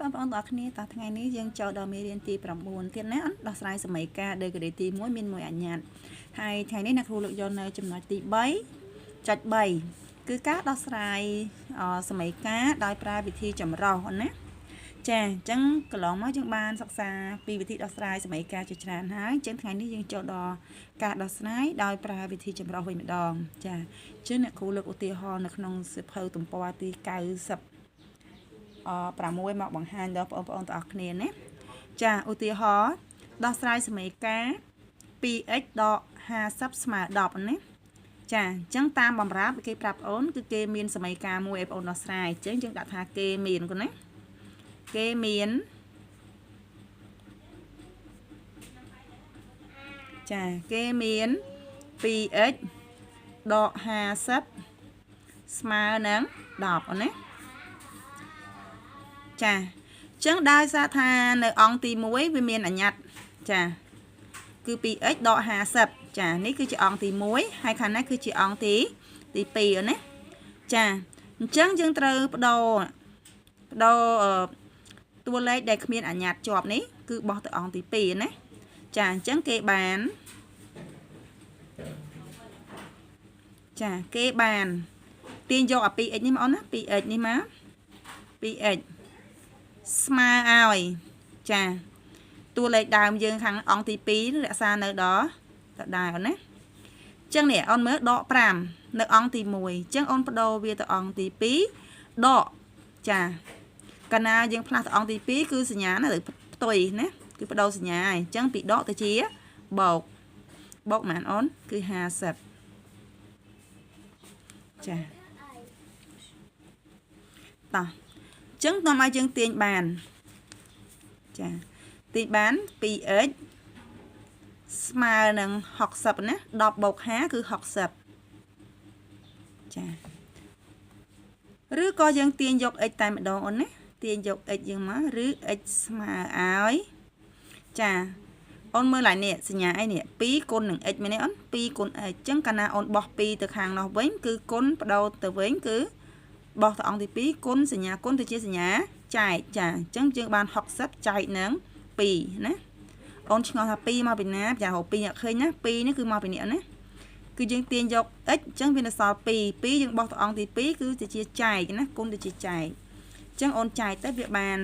បងប្អូនទាំងអស់គ្នាតថ្ងៃនេះយើងចូលដល់មេរៀនទី9ទៀតណាដោះស្រាយសម័យកាល degree ទី1មានមួយអញ្ញត្តិហើយថ្ងៃនេះអ្នកគ្រូលើកយកនៅចំណុចទី3.3គឺការដោះស្រាយសម័យកាលដោយប្រើវិធីចម្រុះណាចាអញ្ចឹងកន្លងមកយើងបានសិក្សាពីវិធីដោះស្រាយសម័យកាលជាច្រើនហើយអញ្ចឹងថ្ងៃនេះយើងចូលដល់ការដោះស្រាយដោយប្រើវិធីចម្រុះវិញម្ដងចាអញ្ចឹងអ្នកគ្រូលើកឧទាហរណ៍នៅក្នុងសៀវភៅទំព័រទី90 6មកបង្ហាញដល់បងប្អូនទាំងអស់គ្នាណាចាឧទាហរណ៍ដោះស្រាយសម័យកាល 2x ដក50ស្មើ10ណាចាអញ្ចឹងតាមបំរាបគេប្រាប់អូនគឺគេមានសម័យកាលមួយឲ្យបងអូនដោះស្រាយអញ្ចឹងយើងដាក់ថាគេមានកូនណាគេមានចាគេមាន 2x ដក50ស្មើនឹង10អូនណាចាអញ្ចឹងដោយសារថានៅអង្គទី1វាមានអញ្ញត្តិចាគឺ 2x ដក50ចានេះគឺជាអង្គទី1ហើយខាងនេះគឺជាអង្គទី2ណាចាអញ្ចឹងយើងត្រូវបដូរតួលេខដែលគ្មានអញ្ញត្តិជាប់នេះគឺបោះទៅអង្គទី2ណាចាអញ្ចឹងគេបានចាគេបានទាញយកអា 2x នេះមកអូនណា 2x នេះមក 2x ស្មើឲ្យចាតួលេខដើមយើងខាងអង្គទី2រក្សានៅដល់ដដែលណាអញ្ចឹងនេះអូនមើលដក5នៅអង្គទី1អញ្ចឹងអូនបដូរវាទៅអង្គទី2ដកចាកាលណាយើងផ្លាស់ទៅអង្គទី2គឺសញ្ញាណាទៅផ្ទុយណាគឺបដូរសញ្ញាហើយអញ្ចឹងពីដកទៅជាបូកប៉ុន្មានអូនគឺ50ចាតោះអញ្ចឹងនាំឲ្យយើងទាញបានចាទាញបាន 2x ស្មើនឹង60ណា10បូក5គឺ60ចាឬក៏យើងទាញយក x តែម្ដងអូនណាទាញយក x យើងមកឬ x ស្មើឲ្យចាអូនមើលឡើងនេះសញ្ញាអីនេះ2គុណនឹង x មែនទេអូន2គុណ x អញ្ចឹងកាលណាអូនបោះ2ទៅខាងនោះវិញគឺគុណបដូរទៅវិញគឺបោះទៅអង្គទី2គុណសញ្ញាគុណទៅជាសញ្ញាចែកចាអញ្ចឹងយើងបាន60ចែកនឹង2ណាអូនឆ្ងល់ថា2មកពីណាចាហៅ2អត់ឃើញណា2នេះគឺមកពីនេះណាគឺយើងទាញយក x អញ្ចឹងវានៅសល់2យើងបោះទៅអង្គទី2គឺជាចែកណាគុណទៅជាចែកអញ្ចឹងអូនចែកទៅវាបាន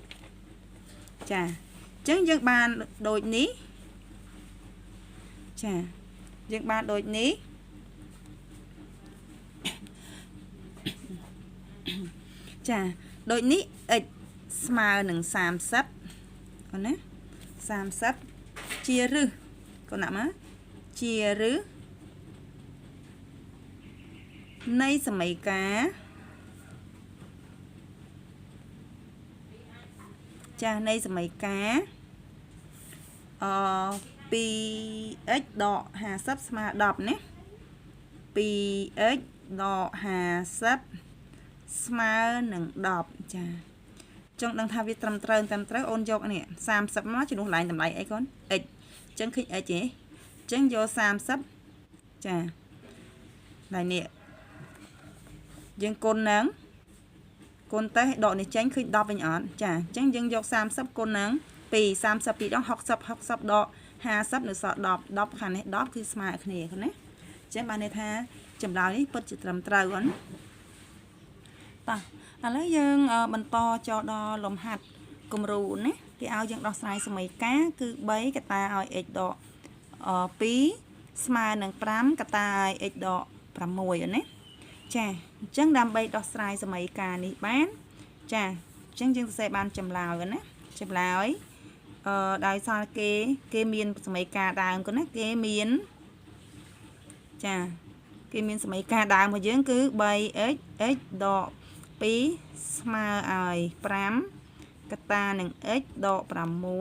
30ចាអញ្ចឹងយើងបានដូចនេះចាយើងបានដូចនេះចាដូចនេះ x ស្មើនឹង30អូនណា30ជារឹសកូនណាមកជារឹសនៃសម័យកាលចានៃសម័យកាល2x ដក50ស្មើ10ណា 2x ដក50ស្មើនឹង10ចាចង់ដឹងថាវាត្រឹមត្រូវអូនយកនេះ30មកជំនួសឡើងតម្លៃអីកូន x អញ្ចឹងឃើញ x ទេអញ្ចឹងយក30ចាហើយនេះយើងគុណនឹងគុណទៅដកនេះចេញឃើញ10វិញអត់ចាអញ្ចឹងយើងយក30គុណនឹង2 30 2ដង60ដក50នៅសល់10ខាងនេះ10គឺស្មើគ្នាហ្នឹងណាអញ្ចឹងបានន័យថាចម្លើយនេះពិតជាត្រឹមត្រូវអូនតោះឥឡូវយើងបន្តចូលដល់លំហាត់គំរូណាគេឲ្យយើងដោះស្រាយសម័យកាលគឺ3កតាឲ្យ x ដក2ស្មើនឹង5កតាឲ្យ x ដក6អូនណាចាអញ្ចឹងដើម្បីដោះស្រាយសម័យកាលនេះបានចាអញ្ចឹងយើងសរសេរបានចម្លើយណាចម្លើយដោយសារគេមានសម័យកាលដើមកូនណាគេមានចាគេមានសម័យកាលដើមរបស់យើងគឺ 3x x ដក2ស្មើឲ្យ5កតានឹង x ដក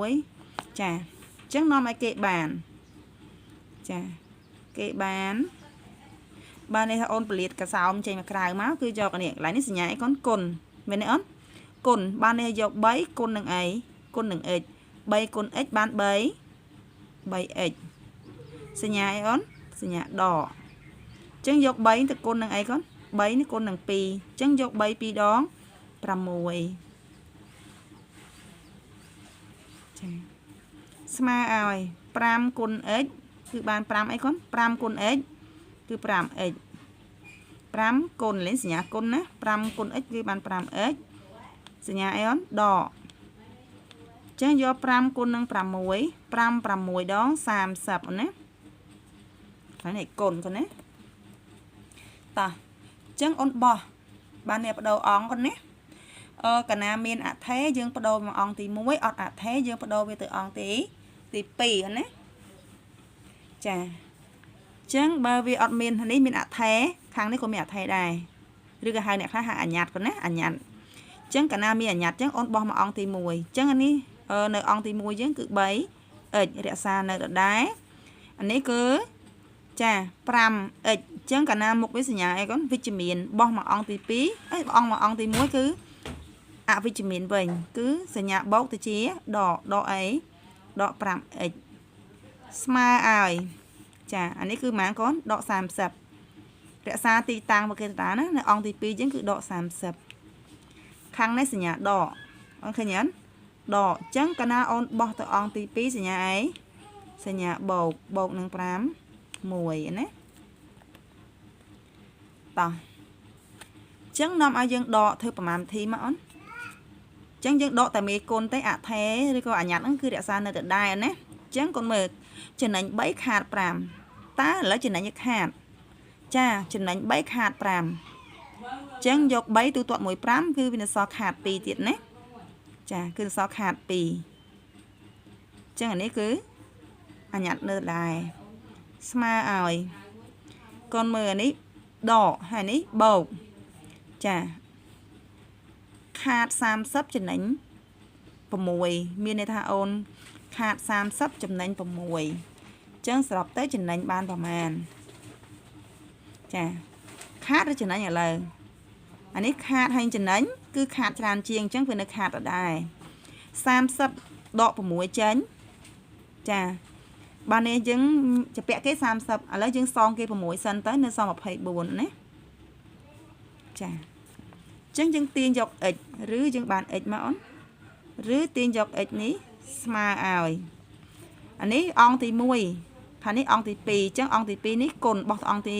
6ចាអញ្ចឹងនាំឲ្យគេបានចាគេបាននេះថាអូនពលាតកសោមចេញមកក្រៅមកគឺយកនេះកន្លែងនេះសញ្ញាអីកូនគុណមែនទេអូនគុណបាននេះយក3គុណនឹងអីគុណនឹង x 3គុណ x បាន3x សញ្ញាអីអូនសញ្ញាដកអញ្ចឹងយក3ទៅគុណនឹងអីកូន3នេះគុណនឹង2អញ្ចឹងយក3 2ដង6 ចាស្មើឲ្យ5គុណ x គឺបាន5អីកូន5គុណ x គឺ 5x 5គុណលេងសញ្ញាគុណណា5គុណ x គឺបាន 5x សញ្ញាអីអូនដកចឹងយក5គុណនឹង6 5 6ដង30អូនណាហើយនេះគុណកូនណាតោះចឹងអូនបោះបាននេះបដូរអង្គកូនណាកាលណាមានអថេយើងបដូរមកអង្គទី1អត់អថេយើងបដូរវាទៅអង្គទី2អូនណាចាចឹងបើវាអត់មាននេះមានអថេខាងនេះក៏មានអថេដែរឬក៏ហៅអ្នកខ្លះហៅអញ្ញត្តិកូនណាអញ្ញត្តិចឹងកាលណាមានអញ្ញត្តិចឹងអូនបោះមកអង្គទី1ចឹងអានេះនៅអង្គទី1យើងគឺ3x រក្សានៅដដែលអានេះគឺចា 5x ចឹងកាលណាមុខវាសញ្ញាអីកូនវិជ្ជមានបោះមកអង្គទី2អីអង្គមកអង្គទី1គឺអវិជ្ជមានវិញគឺសញ្ញាបូកទៅជាដកអីដក 5x ស្មើឲ្យចាអានេះគឺប៉ុន្មានកូនដក30រក្សាទីតាំងមកគេតាណានៅអង្គទី2ចឹងគឺដក30ខាងនេះសញ្ញាដកអូនឃើញអត់ដកចឹងកាលណាអូនបោះទៅអង្គទី2សញ្ញាអីសញ្ញាបូកនឹង5 1ណាតោះចឹងនាំឲ្យយើងដកធ្វើប្រមាណវិធីមកអូនចឹងយើងដកតែមេគុណទេអថេឬក៏អញ្ញត្តិហ្នឹងគឺរក្សានៅដដែលណាចឹងកូនមើលចំណេញ3ខាត5តើឥឡូវចំណេញខាតចាចំណេញ3ខាត5ចឹងយក3ទូទាត់1 5គឺវានៅសល់ខាត2ទៀតណាចាគឺសល់ខាត2ចឹងអានេះគឺអញ្ញត្តិនៅដែរស្មើឲ្យកូនមើលអានេះដកហើយនេះបូកចាខាត30ចំណេញ6មានន័យថាអូនខាត30ចំណេញ6អញ្ចឹងសរុបទៅចំណេញបានប្រមាណចាខាតឬចំណេញឥឡូវអានេះខាតហើយចំណេញគឺខាតច្រើនជាងអញ្ចឹងវានៅខាតដដែល30ដក6ចេញចាបាននេះយើងជពាក់គេ30ឥឡូវយើងសងគេ6សិនទៅនៅសល់24ណាចាអញ្ចឹងយើងទាញយក x ឬយើងបាន x មកអូនឬទាញយក x នេះស្មើឲ្យអានេះអង្គទី1ខាងនេះអង្គទី2អញ្ចឹងអង្គទី2នេះគុណរបស់អង្គទី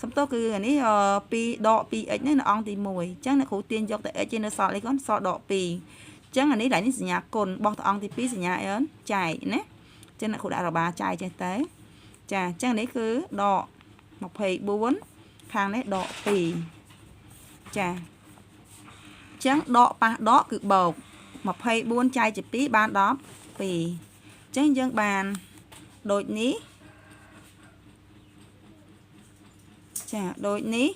សំទោសគឺអានេះ2ដក 2x នេះនៅអង្គទី1អញ្ចឹងអ្នកគ្រូទាញយកតែ x ឯនៅសល់អីកូនសល់ដក2អញ្ចឹងអានេះនេះសញ្ញាគុណរបស់អង្គទី2សញ្ញាអីអូនចែកណាចឹងអ្នកគ្រូដាក់របាចាយចេះទៅចាអញ្ចឹងនេះគឺដក24ខាងនេះដក2ចាអញ្ចឹងដកប៉ះដកគឺបូក24ចែកជា2បាន12អញ្ចឹងយើងបានដូចនេះចាដូចនេះ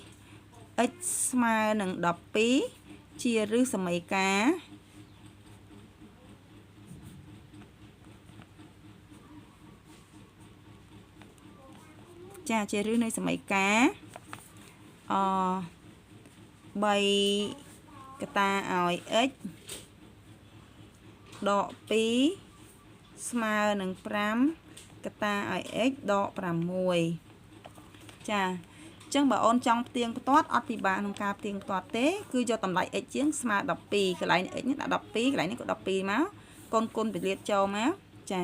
x ស្មើនឹង12ជាឫសសមីការចាជាឫសនៃសមីការ3កតាឲ្យ x ដក2ស្មើនឹង5កតាឲ្យ x ដក6ចាអញ្ចឹងបើអូនចង់ផ្ទៀងផ្ទាត់អត់ពិបាកក្នុងការផ្ទៀងផ្ទាត់ទេគឺយកតម្លៃ x ជាងស្មើ12កន្លែង x នេះដាក់12កន្លែងនេះក៏12មកកូនគុណពលាតចូលមកចា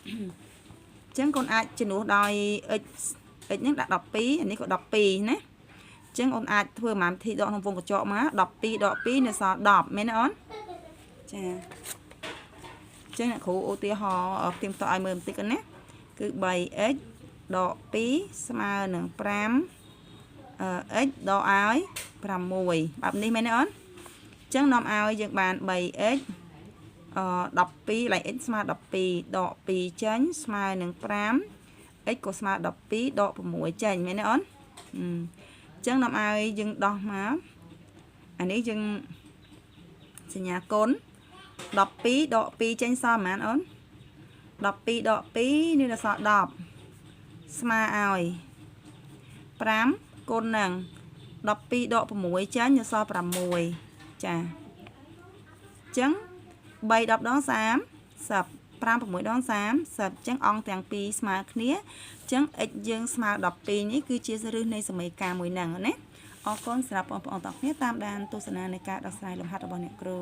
អញ្ចឹងកូនអាចជំនួសដោយ x ហ្នឹងដាក់12អានេះក៏12ណាអញ្ចឹងអូនអាចធ្វើប្រហែលវិធីដកក្នុងវងកញ្ចក់មក12ដក2នៅសល់10មែនទេអូនចាអញ្ចឹងអ្នកគ្រូឧទាហរណ៍ផ្ទៀងផ្ទាត់ឲ្យមើលបន្តិចណាគឺ 3x ដក2ស្មើនឹង5x ដកឲ្យ6បែបនេះមែនទេអូនអញ្ចឹងនាំឲ្យយើងបាន 3x 12ឡើង x ស្មើ12ដក2ចេញស្មើនឹង5x ក៏ស្មើ12ដក6ចេញមែនទេអូនអញ្ចឹងនាំឲ្យយើងដោះមកអានេះយើងសញ្ញាគុណ12ដក2ចេញសល់ប៉ុន្មានអូន12ដក2នេះនៅសល់10ស្មើឲ្យ5គុណនឹង12ដក6ចេញនៅសល់6ចាអញ្ចឹង3 10ដង30 5 6ដង30អញ្ចឹងអង្គទាំងពីរស្មើគ្នាអញ្ចឹង x យើងស្មើ12នេះគឺជាឫសនៃសមីការមួយហ្នឹងណាអ អរគុណសម្រាប់បងប្អូនទាំងអស់គ្នាតាមដានទស្សនានៃការដោះស្រាយលំហាត់របស់អ្នកគ្រូ